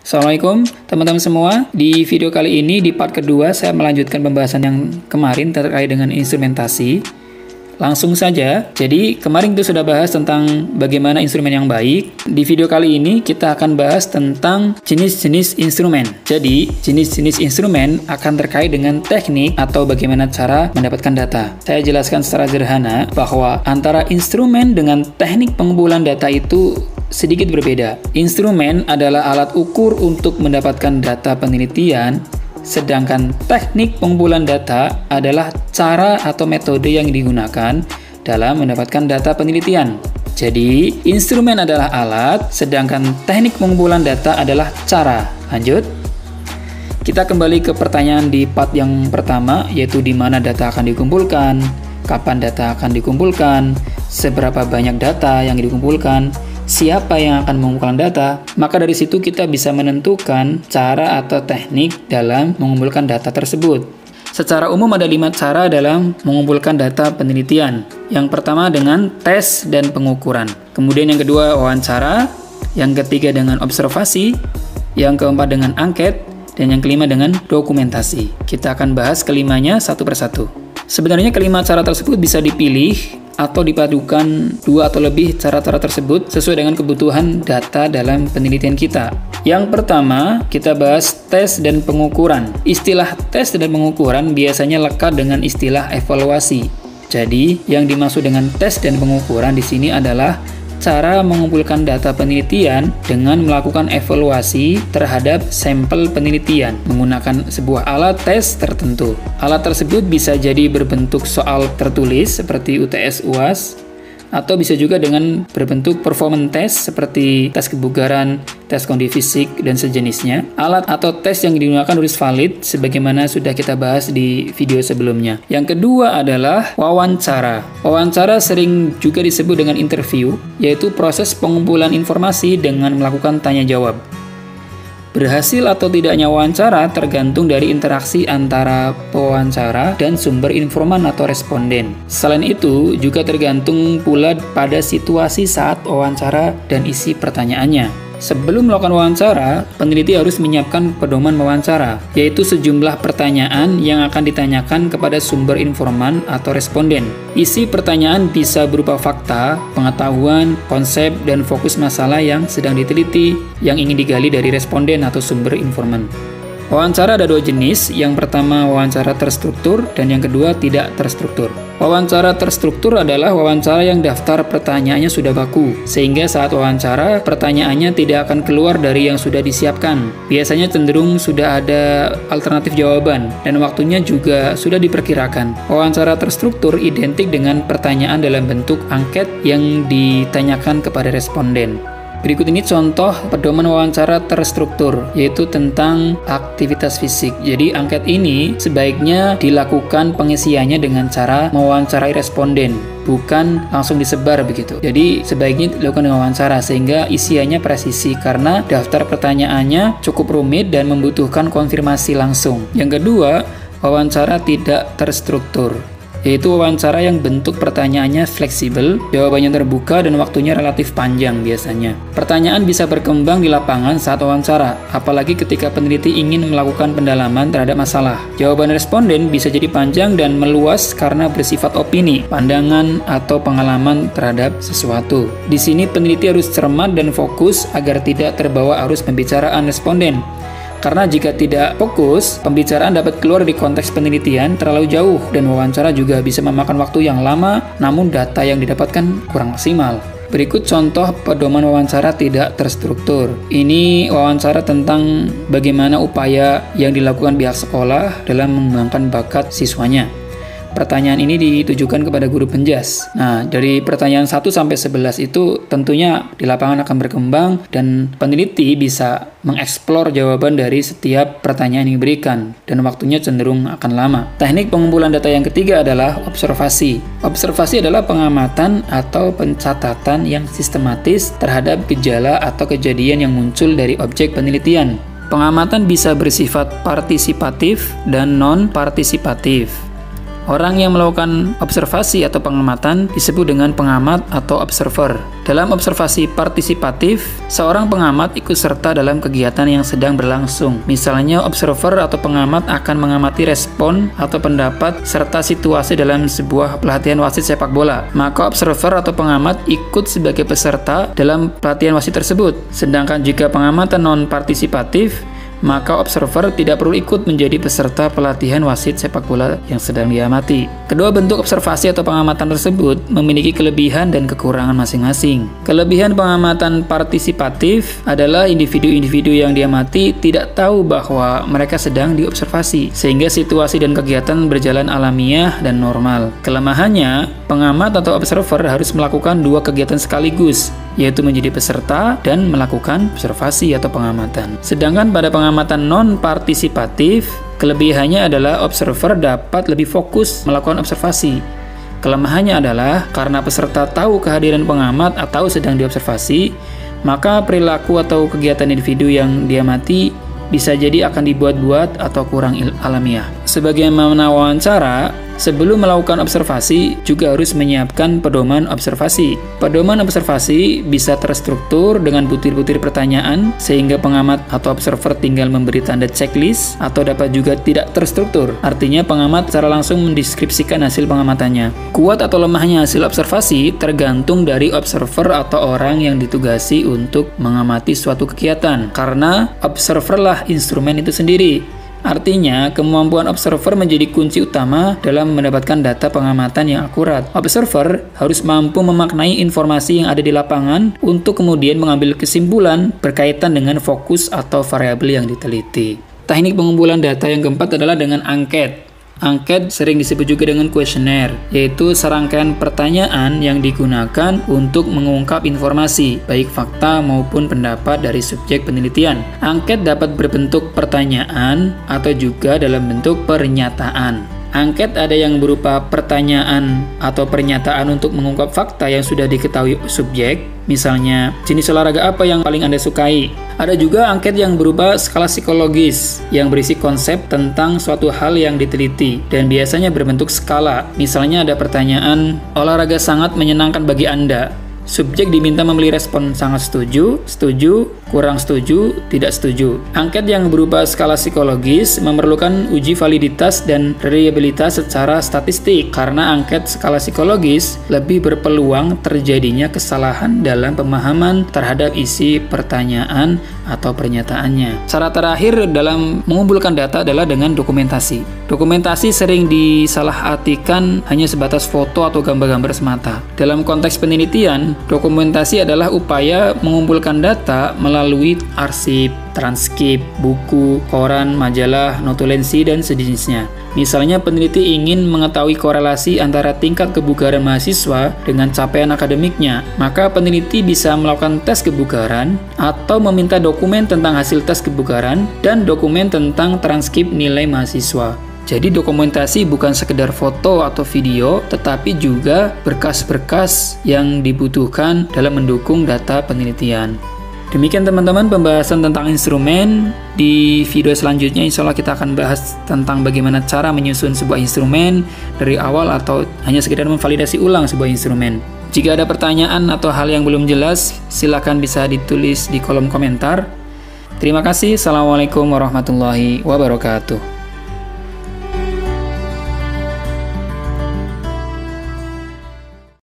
Assalamualaikum teman-teman semua. Di video kali ini, di part kedua, saya melanjutkan pembahasan yang kemarin terkait dengan instrumentasi. Langsung saja, jadi kemarin itu sudah bahas tentang bagaimana instrumen yang baik. Di video kali ini kita akan bahas tentang jenis-jenis instrumen. Jadi, jenis-jenis instrumen akan terkait dengan teknik atau bagaimana cara mendapatkan data. Saya jelaskan secara sederhana bahwa antara instrumen dengan teknik pengumpulan data itu sedikit berbeda. Instrumen adalah alat ukur untuk mendapatkan data penelitian, sedangkan teknik pengumpulan data adalah cara atau metode yang digunakan dalam mendapatkan data penelitian. Jadi, instrumen adalah alat, sedangkan teknik pengumpulan data adalah cara. Lanjut. Kita kembali ke pertanyaan di part yang pertama, yaitu di mana data akan dikumpulkan, kapan data akan dikumpulkan, seberapa banyak data yang dikumpulkan, siapa yang akan mengumpulkan data. Maka dari situ kita bisa menentukan cara atau teknik dalam mengumpulkan data tersebut. Secara umum ada 5 cara dalam mengumpulkan data penelitian. Yang pertama dengan tes dan pengukuran. Kemudian yang kedua wawancara, yang ketiga dengan observasi, yang keempat dengan angket, dan yang kelima dengan dokumentasi. Kita akan bahas kelimanya satu persatu. Sebenarnya kelima cara tersebut bisa dipilih atau dipadukan 2 atau lebih cara-cara tersebut sesuai dengan kebutuhan data dalam penelitian kita. Yang pertama, kita bahas tes dan pengukuran. Istilah tes dan pengukuran biasanya lekat dengan istilah evaluasi. Jadi, yang dimaksud dengan tes dan pengukuran di sini adalah cara mengumpulkan data penelitian dengan melakukan evaluasi terhadap sampel penelitian menggunakan sebuah alat tes tertentu. Alat tersebut bisa jadi berbentuk soal tertulis seperti UTS UAS, atau bisa juga dengan berbentuk performance test seperti tes kebugaran, tes kondisi fisik, dan sejenisnya. Alat atau tes yang digunakan harus valid sebagaimana sudah kita bahas di video sebelumnya. Yang kedua adalah wawancara. Wawancara sering juga disebut dengan interview, yaitu proses pengumpulan informasi dengan melakukan tanya jawab. Berhasil atau tidaknya wawancara tergantung dari interaksi antara pewawancara dan sumber informan atau responden. Selain itu, juga tergantung pula pada situasi saat wawancara dan isi pertanyaannya. Sebelum melakukan wawancara, peneliti harus menyiapkan pedoman wawancara, yaitu sejumlah pertanyaan yang akan ditanyakan kepada sumber informan atau responden. Isi pertanyaan bisa berupa fakta, pengetahuan, konsep, dan fokus masalah yang sedang diteliti yang ingin digali dari responden atau sumber informan. Wawancara ada 2 jenis, yang pertama wawancara terstruktur dan yang kedua tidak terstruktur. Wawancara terstruktur adalah wawancara yang daftar pertanyaannya sudah baku, sehingga saat wawancara pertanyaannya tidak akan keluar dari yang sudah disiapkan. Biasanya cenderung sudah ada alternatif jawaban dan waktunya juga sudah diperkirakan. Wawancara terstruktur identik dengan pertanyaan dalam bentuk angket yang ditanyakan kepada responden. Berikut ini contoh pedoman wawancara terstruktur, yaitu tentang aktivitas fisik. Jadi, angket ini sebaiknya dilakukan pengisiannya dengan cara mewawancarai responden, bukan langsung disebar begitu. Jadi, sebaiknya dilakukan dengan wawancara sehingga isiannya presisi karena daftar pertanyaannya cukup rumit dan membutuhkan konfirmasi langsung. Yang kedua, wawancara tidak terstruktur, yaitu wawancara yang bentuk pertanyaannya fleksibel, jawabannya terbuka, dan waktunya relatif panjang biasanya. Pertanyaan bisa berkembang di lapangan saat wawancara, apalagi ketika peneliti ingin melakukan pendalaman terhadap masalah. Jawaban responden bisa jadi panjang dan meluas karena bersifat opini, pandangan, atau pengalaman terhadap sesuatu. Di sini peneliti harus cermat dan fokus agar tidak terbawa arus pembicaraan responden. Karena jika tidak fokus, pembicaraan dapat keluar dari konteks penelitian terlalu jauh dan wawancara juga bisa memakan waktu yang lama, namun data yang didapatkan kurang maksimal. Berikut contoh pedoman wawancara tidak terstruktur. Ini wawancara tentang bagaimana upaya yang dilakukan pihak sekolah dalam mengembangkan bakat siswanya. Pertanyaan ini ditujukan kepada guru penjas. Nah, dari pertanyaan 1 sampai 11 itu tentunya di lapangan akan berkembang dan peneliti bisa mengeksplor jawaban dari setiap pertanyaan yang diberikan dan waktunya cenderung akan lama. Teknik pengumpulan data yang ketiga adalah observasi. Observasi adalah pengamatan atau pencatatan yang sistematis terhadap gejala atau kejadian yang muncul dari objek penelitian. Pengamatan bisa bersifat partisipatif dan non-partisipatif. Orang yang melakukan observasi atau pengamatan disebut dengan pengamat atau observer. Dalam observasi partisipatif, seorang pengamat ikut serta dalam kegiatan yang sedang berlangsung. Misalnya, observer atau pengamat akan mengamati respon atau pendapat serta situasi dalam sebuah pelatihan wasit sepak bola. Maka observer atau pengamat ikut sebagai peserta dalam pelatihan wasit tersebut. Sedangkan jika pengamatan non-partisipatif, maka observer tidak perlu ikut menjadi peserta pelatihan wasit sepak bola yang sedang diamati. Kedua bentuk observasi atau pengamatan tersebut memiliki kelebihan dan kekurangan masing-masing. Kelebihan pengamatan partisipatif adalah individu-individu yang diamati tidak tahu bahwa mereka sedang diobservasi, sehingga situasi dan kegiatan berjalan alamiah dan normal. Kelemahannya, pengamat atau observer harus melakukan dua kegiatan sekaligus, yaitu menjadi peserta dan melakukan observasi atau pengamatan. Sedangkan pada pengamatan non-partisipatif, kelebihannya adalah observer dapat lebih fokus melakukan observasi. Kelemahannya adalah karena peserta tahu kehadiran pengamat atau sedang diobservasi, maka perilaku atau kegiatan individu yang diamati bisa jadi akan dibuat-buat atau kurang alamiah. Sebagaimana wawancara, sebelum melakukan observasi juga harus menyiapkan pedoman observasi. Pedoman observasi bisa terstruktur dengan butir-butir pertanyaan sehingga pengamat atau observer tinggal memberi tanda checklist, atau dapat juga tidak terstruktur. Artinya pengamat secara langsung mendeskripsikan hasil pengamatannya. Kuat atau lemahnya hasil observasi tergantung dari observer atau orang yang ditugasi untuk mengamati suatu kegiatan. Karena observer lah instrumen itu sendiri. Artinya, kemampuan observer menjadi kunci utama dalam mendapatkan data pengamatan yang akurat. Observer harus mampu memaknai informasi yang ada di lapangan untuk kemudian mengambil kesimpulan berkaitan dengan fokus atau variabel yang diteliti. Teknik pengumpulan data yang keempat adalah dengan angket. Angket sering disebut juga dengan kuesioner, yaitu serangkaian pertanyaan yang digunakan untuk mengungkap informasi, baik fakta maupun pendapat dari subjek penelitian. Angket dapat berbentuk pertanyaan atau juga dalam bentuk pernyataan. Angket ada yang berupa pertanyaan atau pernyataan untuk mengungkap fakta yang sudah diketahui subjek, misalnya jenis olahraga apa yang paling Anda sukai. Ada juga angket yang berupa skala psikologis yang berisi konsep tentang suatu hal yang diteliti dan biasanya berbentuk skala. Misalnya ada pertanyaan, olahraga sangat menyenangkan bagi Anda. Subjek diminta memilih respon sangat setuju, setuju, kurang setuju, tidak setuju. Angket yang berupa skala psikologis memerlukan uji validitas dan reliabilitas secara statistik karena angket skala psikologis lebih berpeluang terjadinya kesalahan dalam pemahaman terhadap isi pertanyaan atau pernyataannya. Cara terakhir dalam mengumpulkan data adalah dengan dokumentasi. Dokumentasi sering disalahartikan hanya sebatas foto atau gambar-gambar semata. Dalam konteks penelitian, dokumentasi adalah upaya mengumpulkan data melalui arsip, transkrip, buku, koran, majalah, notulensi, dan sejenisnya. Misalnya peneliti ingin mengetahui korelasi antara tingkat kebugaran mahasiswa dengan capaian akademiknya, maka peneliti bisa melakukan tes kebugaran atau meminta dokumen tentang hasil tes kebugaran dan dokumen tentang transkrip nilai mahasiswa. Jadi dokumentasi bukan sekedar foto atau video, tetapi juga berkas-berkas yang dibutuhkan dalam mendukung data penelitian. Demikian teman-teman pembahasan tentang instrumen. Di video selanjutnya insya Allah kita akan bahas tentang bagaimana cara menyusun sebuah instrumen dari awal atau hanya sekedar memvalidasi ulang sebuah instrumen. Jika ada pertanyaan atau hal yang belum jelas, silakan bisa ditulis di kolom komentar. Terima kasih. Assalamualaikum warahmatullahi wabarakatuh.